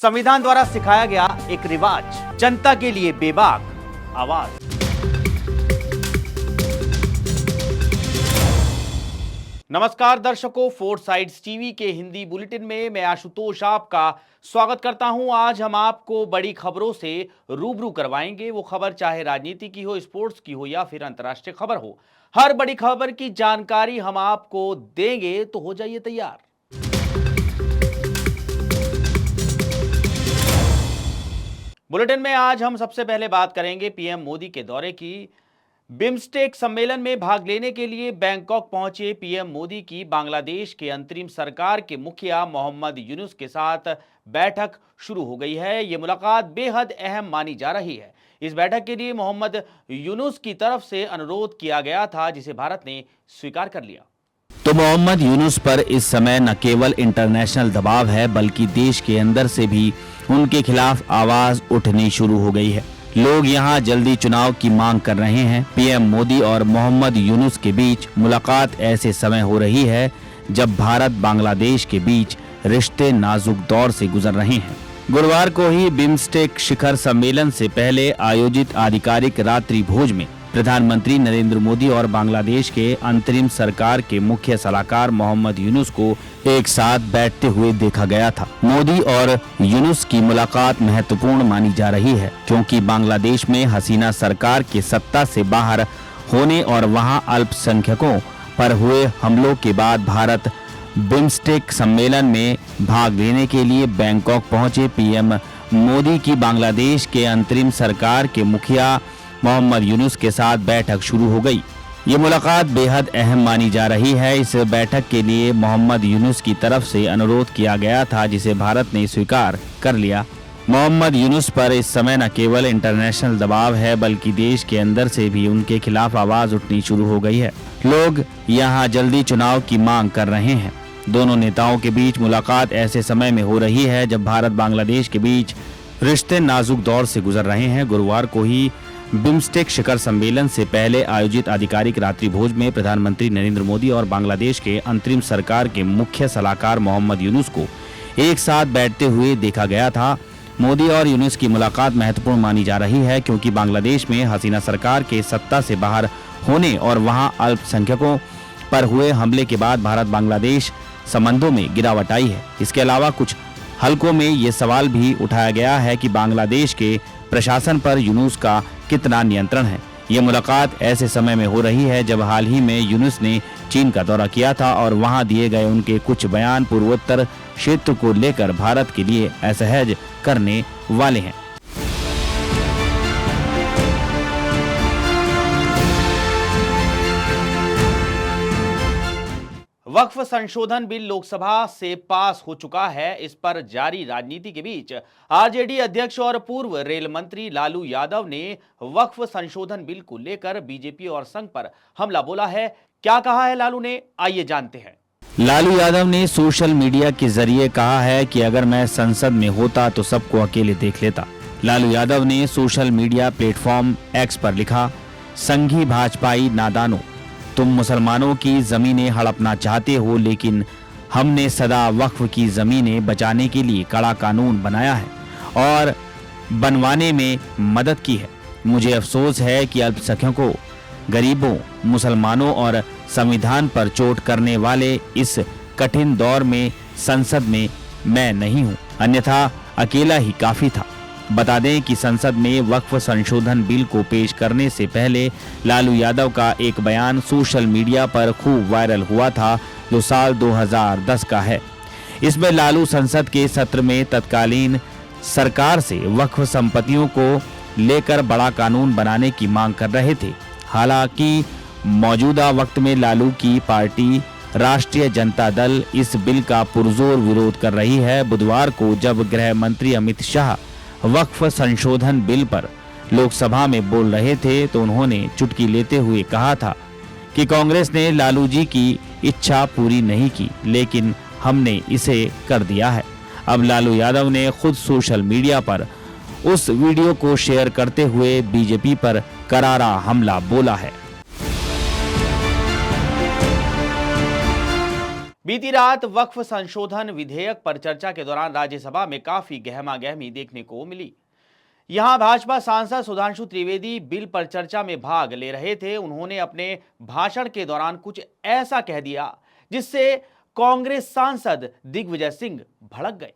संविधान द्वारा सिखाया गया एक रिवाज, जनता के लिए बेबाक आवाज। नमस्कार दर्शकों, फोर साइड्स टीवी के हिंदी बुलेटिन में मैं आशुतोष आपका स्वागत करता हूं। आज हम आपको बड़ी खबरों से रूबरू करवाएंगे। वो खबर चाहे राजनीति की हो, स्पोर्ट्स की हो या फिर अंतर्राष्ट्रीय खबर हो, हर बड़ी खबर की जानकारी हम आपको देंगे, तो हो जाइए तैयार। बुलेटिन में आज हम सबसे पहले बात करेंगे पीएम मोदी के दौरे की। बिम्स्टेक सम्मेलन में भाग लेने के लिए बैंकॉक पहुंचे पीएम मोदी की बांग्लादेश के अंतरिम सरकार के मुखिया मोहम्मद यूनुस के साथ बैठक शुरू हो गई है। यह मुलाकात बेहद अहम मानी जा रही है। इस बैठक के लिए मोहम्मद यूनुस की तरफ से अनुरोध किया गया था, जिसे भारत ने स्वीकार कर लिया। तो मोहम्मद यूनुस पर इस समय न केवल इंटरनेशनल दबाव है, बल्कि देश के अंदर से भी उनके खिलाफ आवाज उठनी शुरू हो गई है। लोग यहां जल्दी चुनाव की मांग कर रहे हैं। पीएम मोदी और मोहम्मद यूनुस के बीच मुलाकात ऐसे समय हो रही है जब भारत बांग्लादेश के बीच रिश्ते नाजुक दौर से गुजर रहे हैं। गुरुवार को ही बिम्स्टेक शिखर सम्मेलन से पहले आयोजित आधिकारिक रात्रि भोज में प्रधानमंत्री नरेंद्र मोदी और बांग्लादेश के अंतरिम सरकार के मुख्य सलाहकार मोहम्मद यूनुस को एक साथ बैठते हुए देखा गया था। मोदी और यूनुस की मुलाकात महत्वपूर्ण मानी जा रही है, क्योंकि बांग्लादेश में हसीना सरकार के सत्ता से बाहर होने और वहां अल्पसंख्यकों पर हुए हमलों के बाद भारत बिम्स्टेक सम्मेलन में भाग लेने के लिए बैंकॉक पहुंचे पीएम मोदी की बांग्लादेश के अंतरिम सरकार के मुखिया मोहम्मद यूनुस के साथ बैठक शुरू हो गई। ये मुलाकात बेहद अहम मानी जा रही है। इस बैठक के लिए मोहम्मद यूनुस की तरफ से अनुरोध किया गया था, जिसे भारत ने स्वीकार कर लिया। मोहम्मद यूनुस पर इस समय न केवल इंटरनेशनल दबाव है, बल्कि देश के अंदर से भी उनके खिलाफ आवाज उठनी शुरू हो गई है। लोग यहाँ जल्दी चुनाव की मांग कर रहे हैं। दोनों नेताओं के बीच मुलाकात ऐसे समय में हो रही है जब भारत बांग्लादेश के बीच रिश्ते नाजुक दौर से गुजर रहे हैं। गुरुवार को ही बिम्स्टेक शिखर सम्मेलन से पहले आयोजित आधिकारिक रात्रि भोज में प्रधानमंत्री नरेंद्र मोदी और बांग्लादेश के अंतरिम सरकार के मुख्य सलाहकार मोहम्मद यूनुस को एक साथ बैठते हुए देखा गया था। मोदी और यूनुस की मुलाकात महत्वपूर्ण मानी जा रही है, क्योंकि बांग्लादेश में हसीना सरकार के सत्ता से बाहर होने और वहां अल्पसंख्यकों पर हुए हमले के बाद भारत बांग्लादेश संबंधों में गिरावट आई है। इसके अलावा कुछ हलकों में ये सवाल भी उठाया गया है कि बांग्लादेश के प्रशासन पर यूनुस का कितना नियंत्रण है। ये मुलाकात ऐसे समय में हो रही है जब हाल ही में यूनुस ने चीन का दौरा किया था और वहां दिए गए उनके कुछ बयान पूर्वोत्तर क्षेत्र को लेकर भारत के लिए असहज करने वाले हैं। वक्फ संशोधन बिल लोकसभा से पास हो चुका है। इस पर जारी राजनीति के बीच आरजेडी अध्यक्ष और पूर्व रेल मंत्री लालू यादव ने वक्फ संशोधन बिल को लेकर बीजेपी और संघ पर हमला बोला है। क्या कहा है लालू ने, आइए जानते हैं। लालू यादव ने सोशल मीडिया के जरिए कहा है कि अगर मैं संसद में होता तो सबको अकेले देख लेता। लालू यादव ने सोशल मीडिया प्लेटफॉर्म एक्स पर लिखा, संघी भाजपाई नादानों, तुम मुसलमानों की जमीनें हड़पना चाहते हो, लेकिन हमने सदा वक्फ की जमीनें बचाने के लिए कड़ा कानून बनाया है और बनवाने में मदद की है। मुझे अफसोस है कि अल्पसंख्यकों, गरीबों, मुसलमानों और संविधान पर चोट करने वाले इस कठिन दौर में संसद में मैं नहीं हूँ, अन्यथा अकेला ही काफी था। बता दें कि संसद में वक्फ संशोधन बिल को पेश करने से पहले लालू यादव का एक बयान सोशल मीडिया पर खूब वायरल हुआ था, जो साल 2010 का है। इसमें लालू संसद के सत्र में तत्कालीन सरकार से वक्फ संपत्तियों को लेकर बड़ा कानून बनाने की मांग कर रहे थे। हालांकि मौजूदा वक्त में लालू की पार्टी राष्ट्रीय जनता दल इस बिल का पुरजोर विरोध कर रही है। बुधवार को जब गृह मंत्री अमित शाह वक्फ संशोधन बिल पर लोकसभा में बोल रहे थे, तो उन्होंने चुटकी लेते हुए कहा था कि कांग्रेस ने लालू जी की इच्छा पूरी नहीं की, लेकिन हमने इसे कर दिया है। अब लालू यादव ने खुद सोशल मीडिया पर उस वीडियो को शेयर करते हुए बीजेपी पर करारा हमला बोला है। बीती रात वक्फ संशोधन विधेयक पर चर्चा के दौरान राज्यसभा में काफी गहमागहमी देखने को मिली। यहां भाजपा सांसद सुधांशु त्रिवेदी बिल पर चर्चा में भाग ले रहे थे। उन्होंने अपने भाषण के दौरान कुछ ऐसा कह दिया जिससे कांग्रेस सांसद दिग्विजय सिंह भड़क गए।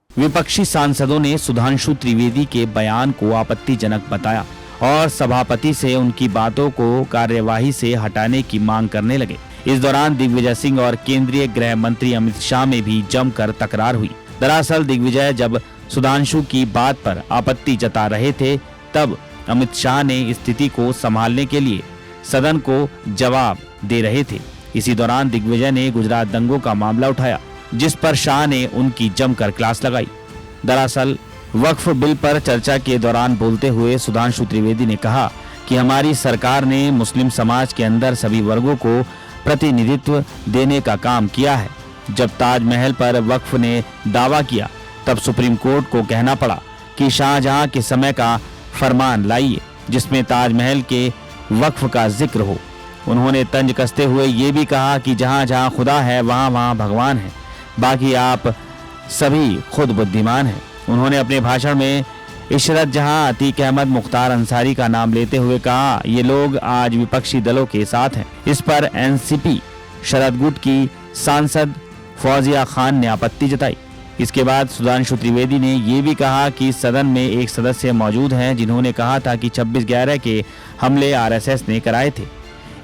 विपक्षी सांसदों ने सुधांशु त्रिवेदी के बयान को आपत्तिजनक बताया और सभापति से उनकी बातों को कार्यवाही से हटाने की मांग करने लगे। इस दौरान दिग्विजय सिंह और केंद्रीय गृह मंत्री अमित शाह में भी जमकर तकरार हुई। दरअसल दिग्विजय जब सुधांशु की बात पर आपत्ति जता रहे थे, तब अमित शाह ने स्थिति को संभालने के लिए सदन को जवाब दे रहे थे। इसी दौरान दिग्विजय ने गुजरात दंगों का मामला उठाया, जिस पर शाह ने उनकी जमकर क्लास लगाई। दरअसल वक्फ बिल पर चर्चा के दौरान बोलते हुए सुधांशु त्रिवेदी ने कहा कि हमारी सरकार ने मुस्लिम समाज के अंदर सभी वर्गों को प्रतिनिधित्व देने का काम किया है। जब ताजमहल पर वक्फ ने दावा किया, तब सुप्रीम कोर्ट को कहना पड़ा कि शाहजहां के समय का फरमान लाइए जिसमें ताजमहल के वक्फ का जिक्र हो। उन्होंने तंज कसते हुए ये भी कहा कि जहां जहां खुदा है वहां वहां भगवान है, बाकी आप सभी खुद बुद्धिमान हैं। उन्होंने अपने भाषण में इशरत जहां, अतीक अहमद, मुख्तार अंसारी का नाम लेते हुए कहा, ये लोग आज विपक्षी दलों के साथ हैं। इस पर एनसीपी शरद गुट की सांसद फौजिया खान ने आपत्ति जताई। इसके बाद सुधांशु त्रिवेदी ने ये भी कहा कि सदन में एक सदस्य मौजूद हैं जिन्होंने कहा था कि 26/11 के हमले आरएसएस ने कराए थे।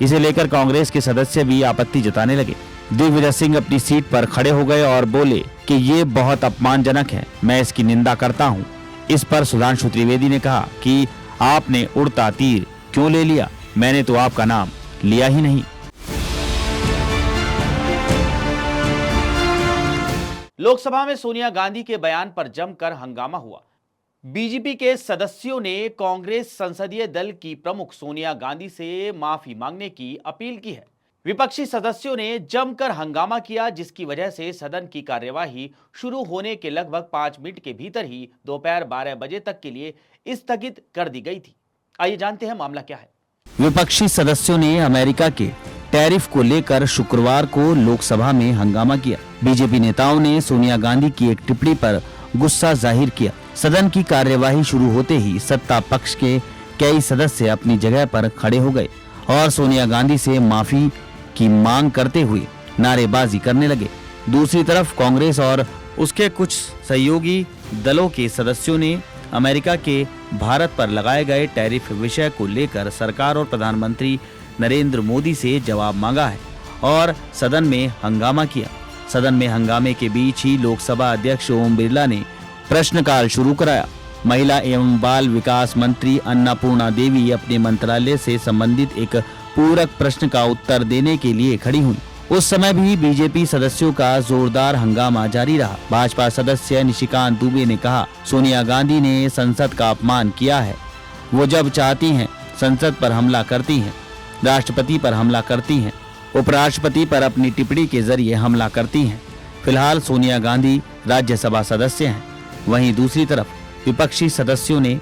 इसे लेकर कांग्रेस के सदस्य भी आपत्ति जताने लगे। दिग्विजय सिंह अपनी सीट पर खड़े हो गए और बोले कि ये बहुत अपमानजनक है, मैं इसकी निंदा करता हूँ। इस पर सुधांशु त्रिवेदी ने कहा कि आपने उड़ता तीर क्यों ले लिया, मैंने तो आपका नाम लिया ही नहीं। लोकसभा में सोनिया गांधी के बयान पर जमकर हंगामा हुआ। बीजेपी के सदस्यों ने कांग्रेस संसदीय दल की प्रमुख सोनिया गांधी से माफी मांगने की अपील की है। विपक्षी सदस्यों ने जमकर हंगामा किया, जिसकी वजह से सदन की कार्यवाही शुरू होने के लगभग 5 मिनट के भीतर ही दोपहर 12 बजे तक के लिए स्थगित कर दी गई थी। आइए जानते हैं मामला क्या है। विपक्षी सदस्यों ने अमेरिका के टैरिफ को लेकर शुक्रवार को लोकसभा में हंगामा किया। बीजेपी नेताओं ने सोनिया गांधी की एक टिप्पणी पर गुस्सा जाहिर किया। सदन की कार्यवाही शुरू होते ही सत्ता पक्ष के कई सदस्य अपनी जगह पर खड़े हो गए और सोनिया गांधी से माफी की मांग करते हुए नारेबाजी करने लगे। दूसरी तरफ कांग्रेस और उसके कुछ सहयोगी दलों के सदस्यों ने अमेरिका के भारत पर लगाए गए टैरिफ विषय को लेकर सरकार और प्रधानमंत्री नरेंद्र मोदी से जवाब मांगा है और सदन में हंगामा किया। सदन में हंगामे के बीच ही लोकसभा अध्यक्ष ओम बिरला ने प्रश्नकाल शुरू कराया। महिला एवं बाल विकास मंत्री अन्नपूर्णा देवी अपने मंत्रालय से संबंधित एक पूरक प्रश्न का उत्तर देने के लिए खड़ी हुई। उस समय भी बीजेपी सदस्यों का जोरदार हंगामा जारी रहा। भाजपा सदस्य निशिकांत दुबे ने कहा, सोनिया गांधी ने संसद का अपमान किया है। वो जब चाहती हैं संसद पर हमला करती हैं, राष्ट्रपति पर हमला करती हैं, उपराष्ट्रपति पर अपनी टिप्पणी के जरिए हमला करती हैं। फिलहाल सोनिया गांधी राज्यसभा सदस्य हैं। वहीं दूसरी तरफ विपक्षी सदस्यों ने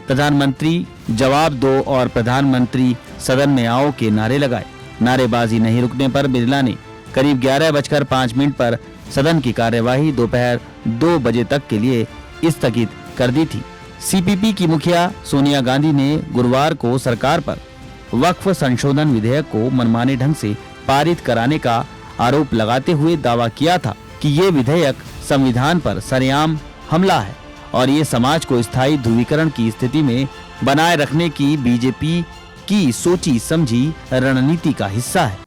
प्रधानमंत्री जवाब दो और प्रधानमंत्री सदन में आओ के नारे लगाए। नारेबाजी नहीं रुकने पर बिरला ने करीब 11:05 पर सदन की कार्यवाही दोपहर 2 बजे तक के लिए स्थगित कर दी थी। सीपीपी की मुखिया सोनिया गांधी ने गुरुवार को सरकार पर वक्फ संशोधन विधेयक को मनमाने ढंग से पारित कराने का आरोप लगाते हुए दावा किया था कि ये विधेयक संविधान पर सरेआम हमला है और ये समाज को स्थायी ध्रुवीकरण की स्थिति में बनाए रखने की बीजेपी की सोची समझी रणनीति का हिस्सा है।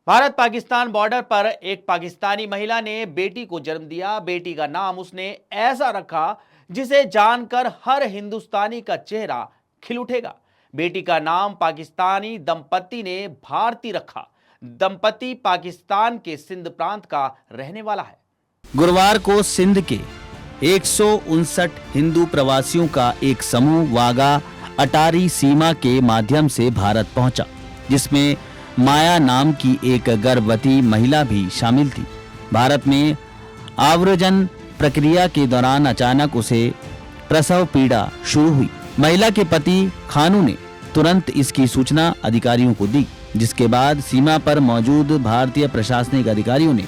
भारत पाकिस्तान बॉर्डर पर एक पाकिस्तानी महिला ने बेटी को जन्म दिया। बेटी का नाम उसने ऐसा रखा जिसे जानकर हर हिंदुस्तानी का चेहरा खिल उठेगा। बेटी का नाम पाकिस्तानी दंपति ने भारती रखा। दंपति पाकिस्तान के सिंध प्रांत का रहने वाला है। गुरुवार को सिंध के 159 हिंदू प्रवासियों का एक समूह वाघा अटारी सीमा के माध्यम से भारत पहुंचा, जिसमें माया नाम की एक गर्भवती महिला भी शामिल थी। भारत में आव्रजन प्रक्रिया के दौरान अचानक उसे प्रसव पीड़ा शुरू हुई। महिला के पति खानू ने तुरंत इसकी सूचना अधिकारियों को दी, जिसके बाद सीमा पर मौजूद भारतीय प्रशासनिक अधिकारियों ने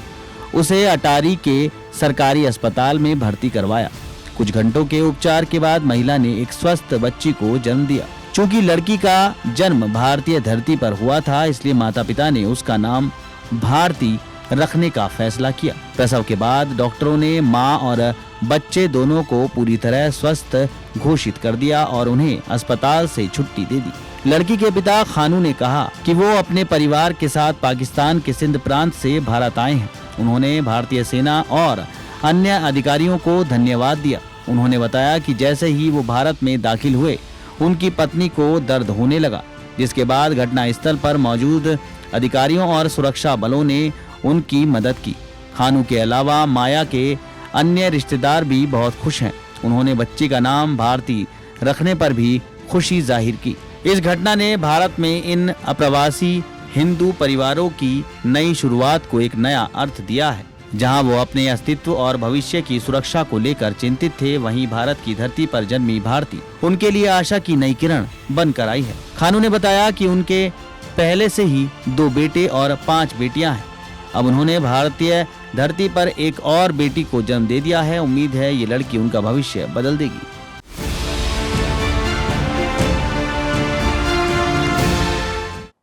उसे अटारी के सरकारी अस्पताल में भर्ती करवाया। कुछ घंटों के उपचार के बाद महिला ने एक स्वस्थ बच्ची को जन्म दिया। चूंकि लड़की का जन्म भारतीय धरती पर हुआ था, इसलिए माता पिता ने उसका नाम भारती रखने का फैसला किया। प्रसव के बाद डॉक्टरों ने मां और बच्चे दोनों को पूरी तरह स्वस्थ घोषित कर दिया और उन्हें अस्पताल से छुट्टी दे दी। लड़की के पिता खानू ने कहा कि वो अपने परिवार के साथ पाकिस्तान के सिंध प्रांत से भारत आए हैं। उन्होंने भारतीय सेना और अन्य अधिकारियों को धन्यवाद दिया। उन्होंने बताया कि जैसे ही वो भारत में दाखिल हुए, उनकी पत्नी को दर्द होने लगा, जिसके बाद घटनास्थल पर मौजूद अधिकारियों और सुरक्षा बलों ने उनकी मदद की। खानू के अलावा माया के अन्य रिश्तेदार भी बहुत खुश हैं। उन्होंने बच्ची का नाम भारती रखने पर भी खुशी जाहिर की। इस घटना ने भारत में इन अप्रवासी हिंदू परिवारों की नई शुरुआत को एक नया अर्थ दिया है। जहां वो अपने अस्तित्व और भविष्य की सुरक्षा को लेकर चिंतित थे, वहीं भारत की धरती पर जन्मी भारती उनके लिए आशा की नई किरण बनकर आई है। खानू ने बताया कि उनके पहले से ही 2 बेटे और 5 बेटियां हैं। अब उन्होंने भारतीय धरती पर एक और बेटी को जन्म दे दिया है। उम्मीद है ये लड़की उनका भविष्य बदल देगी।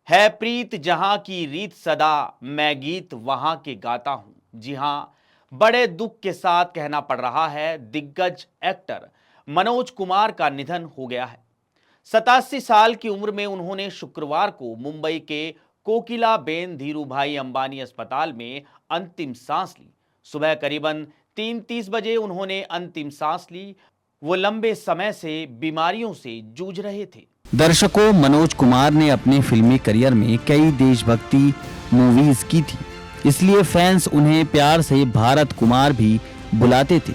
है प्रीत जहां की रीत सदा, मैं गीत वहां के गाता हूं। जी हां, बड़े दुख के साथ कहना पड़ रहा है, दिग्गज एक्टर मनोज कुमार का निधन हो गया है। 87 साल की उम्र में उन्होंने शुक्रवार को मुंबई के कोकिलाबेन धीरूभाई अंबानी अस्पताल में अंतिम सांस ली। सुबह करीबन 3:30 बजे उन्होंने अंतिम सांस ली। वो लंबे समय से बीमारियों से जूझ रहे थे। दर्शकों, मनोज कुमार ने अपने फिल्मी करियर में कई देशभक्ति मूवीज की थी, इसलिए फैंस उन्हें प्यार से भारत कुमार भी बुलाते थे।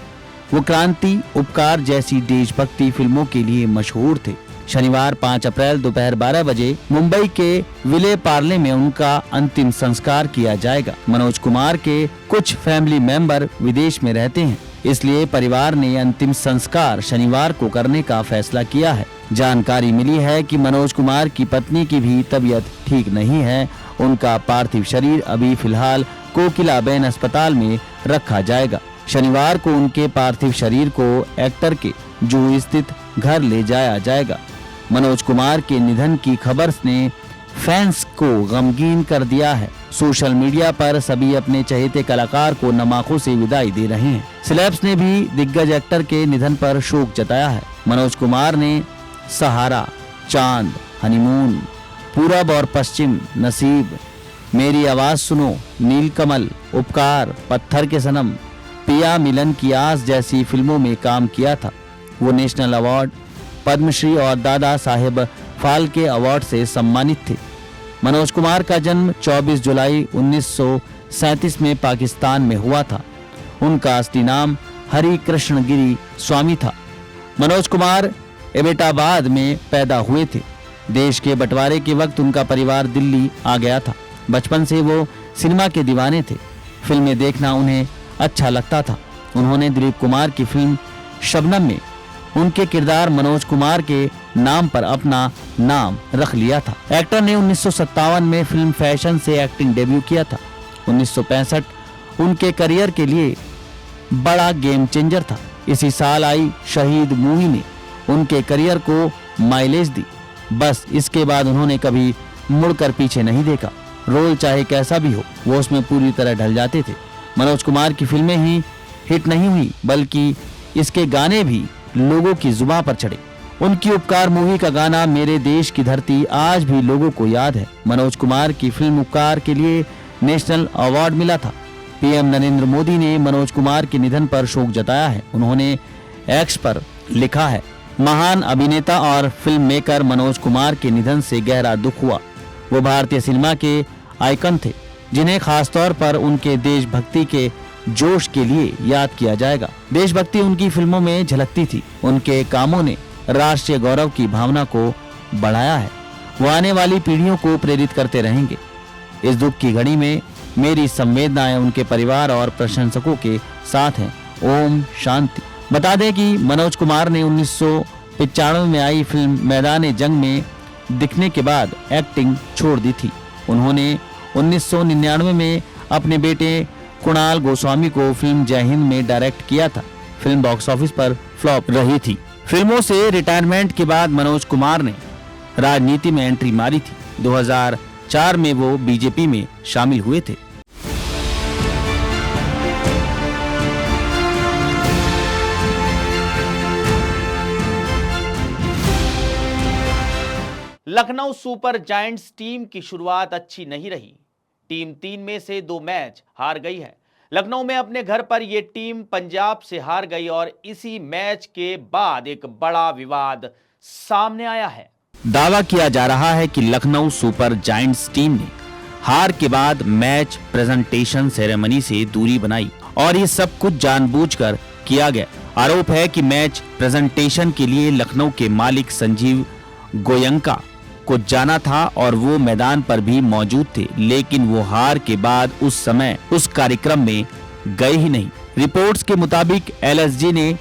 वो क्रांति, उपकार जैसी देशभक्ति फिल्मों के लिए मशहूर थे। शनिवार 5 अप्रैल दोपहर 12 बजे मुंबई के विले पार्ले में उनका अंतिम संस्कार किया जाएगा। मनोज कुमार के कुछ फैमिली मेंबर विदेश में रहते हैं, इसलिए परिवार ने अंतिम संस्कार शनिवार को करने का फैसला किया है। जानकारी मिली है कि मनोज कुमार की पत्नी की भी तबीयत ठीक नहीं है। उनका पार्थिव शरीर अभी फिलहाल कोकिलाबेन अस्पताल में रखा जाएगा। शनिवार को उनके पार्थिव शरीर को एक्टर के जुहू स्थित घर ले जाया जाएगा। मनोज कुमार के निधन की खबर ने फैंस को गमगीन कर दिया है। सोशल मीडिया पर सभी अपने चहेते कलाकार को नम आंखों से विदाई दे रहे हैं। सेलेब्स ने भी दिग्गज एक्टर के निधन पर शोक जताया है। मनोज कुमार ने सहारा, चांद, हनीमून, पूरब और पश्चिम, नसीब, मेरी आवाज सुनो, नीलकमल, उपकार, पत्थर के सनम, पिया मिलन की आस जैसी फिल्मों में काम किया था। वो नेशनल अवार्ड, पद्मश्री और दादा साहेब फाल्के अवार्ड से सम्मानित थे। मनोज कुमार का जन्म 24 जुलाई 1937 में पाकिस्तान में हुआ था। उनका असली नाम हरि कृष्ण गिरी स्वामी था। मनोज कुमार एबटाबाद में पैदा हुए थे। देश के बंटवारे के वक्त उनका परिवार दिल्ली आ गया था। बचपन से वो सिनेमा के दीवाने थे। फिल्में देखना उन्हें अच्छा लगता था। उन्होंने दिलीप कुमार की फिल्म शबनम में उनके किरदार मनोज कुमार के नाम पर अपना नाम रख लिया था। एक्टर ने 1957 में फिल्म फैशन से एक्टिंग डेब्यू किया था। 1965 उनके करियर के लिए बड़ा गेम चेंजर था। इसी साल आई शहीद मूवी ने उनके करियर को माइलेज दी। बस इसके बाद उन्होंने कभी मुड़कर पीछे नहीं देखा। रोल चाहे कैसा भी हो, वो उसमें पूरी तरह ढल जाते थे। मनोज कुमार की फिल्में ही हिट नहीं हुई, बल्कि इसके गाने भी लोगों की जुबान पर चढ़े। उनकी उपकार मूवी का गाना मेरे देश की धरती आज भी लोगों को याद है। मनोज कुमार की फिल्म उपकार के लिए नेशनल अवार्ड मिला था। पीएम नरेंद्र मोदी ने मनोज कुमार के निधन पर शोक जताया है। उन्होंने एक्स पर लिखा है, महान अभिनेता और फिल्म मेकर मनोज कुमार के निधन से गहरा दुख हुआ। वो भारतीय सिनेमा के आइकन थे, जिन्हें खासतौर पर उनके देशभक्ति के जोश के लिए याद किया जाएगा। देशभक्ति उनकी फिल्मों में झलकती थी। उनके कामों ने राष्ट्रीय गौरव की भावना को बढ़ाया है। वो आने वाली पीढ़ियों को प्रेरित करते रहेंगे। इस दुख की घड़ी में मेरी संवेदनाएं उनके परिवार और प्रशंसकों के साथ हैं। ओम शांति। बता दें कि मनोज कुमार ने 1995 में आई फिल्म मैदान जंग में दिखने के बाद एक्टिंग छोड़ दी थी। उन्होंने 1999 में अपने बेटे कुणाल गोस्वामी को फिल्म जय हिंद में डायरेक्ट किया था। फिल्म बॉक्स ऑफिस पर फ्लॉप रही थी। फिल्मों से रिटायरमेंट के बाद मनोज कुमार ने राजनीति में एंट्री मारी थी। 2004 में वो बीजेपी में शामिल हुए थे। लखनऊ सुपर जायंट्स टीम की शुरुआत अच्छी नहीं रही। टीम 3 में से 2 मैच हार गई है। लखनऊ में अपने घर पर यह टीम पंजाब से हार गई और इसी मैच के बाद एक बड़ा विवाद सामने आया है। दावा किया जा रहा है कि लखनऊ सुपर जायंट्स टीम ने हार के बाद मैच प्रेजेंटेशन सेरेमनी से दूरी बनाई और ये सब कुछ जानबूझकर किया गया। आरोप है कि मैच प्रेजेंटेशन के लिए लखनऊ के मालिक संजीव गोयंका को जाना था और वो मैदान पर भी मौजूद थे, लेकिन वो हार के बाद उस समय उस कार्यक्रम में गए ही नहीं। रिपोर्ट्स के मुताबिक एलएसजी ने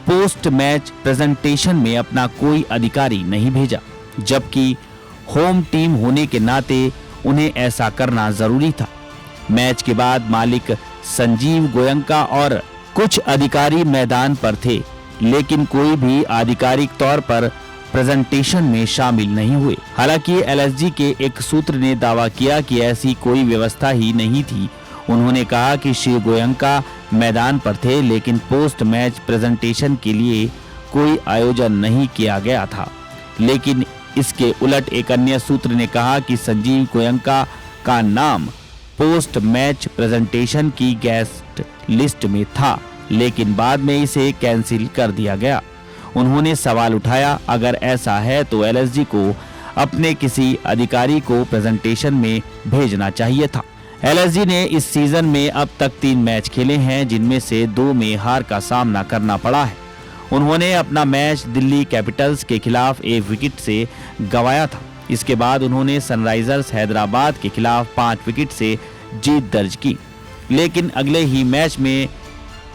पोस्ट मैच प्रेजेंटेशन में अपना कोई अधिकारी नहीं भेजा, जबकि होम टीम होने के नाते उन्हें ऐसा करना जरूरी था। मैच के बाद मालिक संजीव गोयंका और कुछ अधिकारी मैदान पर थे, लेकिन कोई भी आधिकारिक तौर पर प्रेजेंटेशन में शामिल नहीं हुए। हालांकि एलएसजी के एक सूत्र ने दावा किया कि ऐसी कोई व्यवस्था ही नहीं थी। उन्होंने कहा कि श्री गोयंका मैदान पर थे, लेकिन पोस्ट मैच प्रेजेंटेशन के लिए कोई आयोजन नहीं किया गया था। लेकिन इसके उलट एक अन्य सूत्र ने कहा कि संजीव गोयंका का नाम पोस्ट मैच प्रेजेंटेशन की गेस्ट लिस्ट में था, लेकिन बाद में इसे कैंसिल कर दिया गया। उन्होंने सवाल उठाया, अगर ऐसा है तो एलएसजी को अपने किसी अधिकारी को प्रेजेंटेशन में भेजना चाहिए था। एलएसजी ने इस सीजन में अब तक 3 मैच खेले हैं, जिनमें से 2 में हार का सामना करना पड़ा है। उन्होंने अपना मैच दिल्ली कैपिटल्स के खिलाफ 1 विकेट से गंवाया था। इसके बाद उन्होंने सनराइजर्स हैदराबाद के खिलाफ 5 विकेट से जीत दर्ज की, लेकिन अगले ही मैच में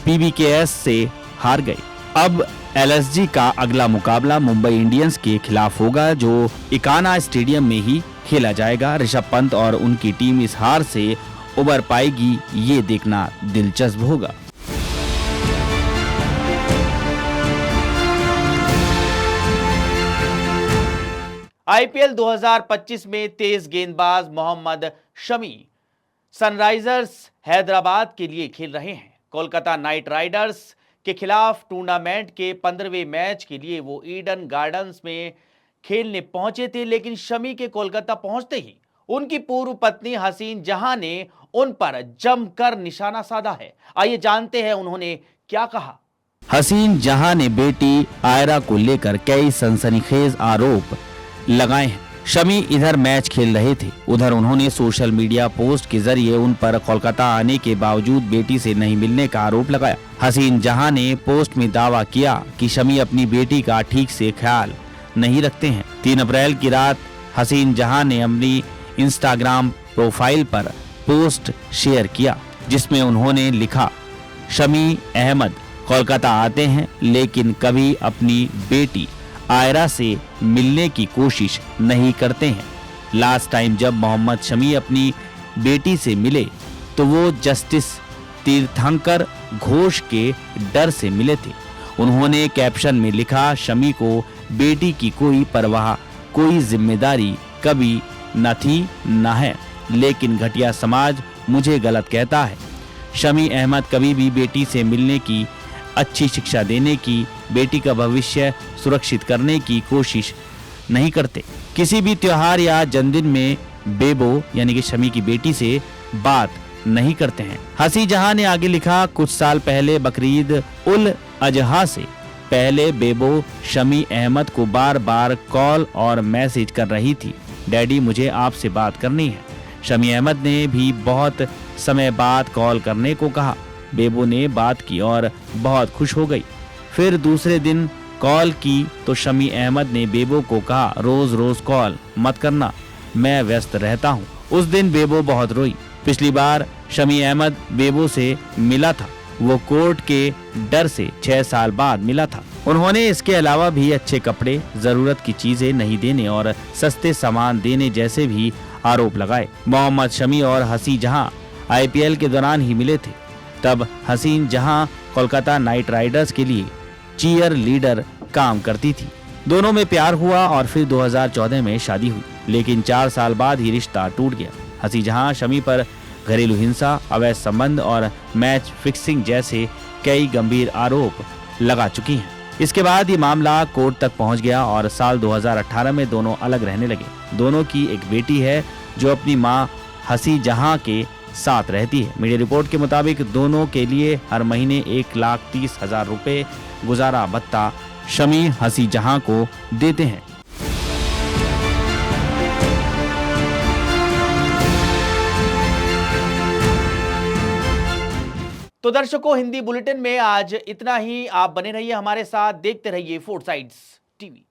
पीबीकेएस से हार गए। अब एलएसजी का अगला मुकाबला मुंबई इंडियंस के खिलाफ होगा, जो इकाना स्टेडियम में ही खेला जाएगा। ऋषभ पंत और उनकी टीम इस हार से उबर पाएगी, ये देखना दिलचस्प होगा। आईपीएल 2025 में तेज गेंदबाज मोहम्मद शमी सनराइजर्स हैदराबाद के लिए खेल रहे हैं। कोलकाता नाइट राइडर्स के खिलाफ टूर्नामेंट के 15वें मैच के लिए वो ईडन गार्डन्स में खेलने पहुंचे थे, लेकिन शमी के कोलकाता पहुंचते ही उनकी पूर्व पत्नी हसीन जहां ने उन पर जमकर निशाना साधा है। आइए जानते हैं उन्होंने क्या कहा। हसीन जहां ने बेटी आयरा को लेकर कई सनसनीखेज आरोप लगाए हैं। शमी इधर मैच खेल रहे थे, उधर उन्होंने सोशल मीडिया पोस्ट के जरिए उन पर कोलकाता आने के बावजूद बेटी से नहीं मिलने का आरोप लगाया। हसीन जहां ने पोस्ट में दावा किया कि शमी अपनी बेटी का ठीक से ख्याल नहीं रखते हैं। 3 अप्रैल की रात हसीन जहां ने अपनी इंस्टाग्राम प्रोफाइल पर पोस्ट शेयर किया, जिसमें उन्होंने लिखा, शमी अहमद कोलकाता आते हैं, लेकिन कभी अपनी बेटी आयरा से मिलने की कोशिश नहीं करते हैं। लास्ट टाइम जब मोहम्मद शमी अपनी बेटी से मिले तो वो जस्टिस तीर्थंकर घोष के डर से मिले थे। उन्होंने कैप्शन में लिखा, शमी को बेटी की कोई परवाह, कोई जिम्मेदारी कभी न थी न है, लेकिन घटिया समाज मुझे गलत कहता है। शमी अहमद कभी भी बेटी से मिलने की, अच्छी शिक्षा देने की, बेटी का भविष्य सुरक्षित करने की कोशिश नहीं करते। किसी भी त्योहार या जन्मदिन में बेबो यानी कि शमी की बेटी से बात नहीं करते हैं। हसी जहां ने आगे लिखा, कुछ साल पहले बकरीद उल अजहा से पहले बेबो शमी अहमद को बार बार कॉल और मैसेज कर रही थी, डैडी मुझे आपसे बात करनी है। शमी अहमद ने भी बहुत समय बाद कॉल करने को कहा। बेबो ने बात की और बहुत खुश हो गई। फिर दूसरे दिन कॉल की तो शमी अहमद ने बेबो को कहा, रोज रोज कॉल मत करना, मैं व्यस्त रहता हूँ। उस दिन बेबो बहुत रोई। पिछली बार शमी अहमद बेबो से मिला था, वो कोर्ट के डर से 6 साल बाद मिला था। उन्होंने इसके अलावा भी अच्छे कपड़े, जरूरत की चीजें नहीं देने और सस्ते सामान देने जैसे भी आरोप लगाए। मोहम्मद शमी और हसी जहां आईपीएल के दौरान ही मिले थे। तब हसीन जहां कोलकाता नाइट राइडर्स के लिए चीयर लीडर काम करती थी। दोनों में प्यार हुआ और फिर 2014 में शादी हुई, लेकिन 4 साल बाद ही रिश्ता टूट गया। हसी जहां शमी पर घरेलू हिंसा, अवैध संबंध और मैच फिक्सिंग जैसे कई गंभीर आरोप लगा चुकी हैं। इसके बाद ये मामला कोर्ट तक पहुंच गया और साल 2018 में दोनों अलग रहने लगे। दोनों की एक बेटी है जो अपनी मां हसी जहां के साथ रहती है। मीडिया रिपोर्ट के मुताबिक दोनों के लिए हर महीने 1,30,000 रुपए गुजारा भत्ता शमी हसी जहां को देते हैं। तो दर्शकों, हिंदी बुलेटिन में आज इतना ही। आप बने रहिए हमारे साथ, देखते रहिए 4 साइड्स टीवी।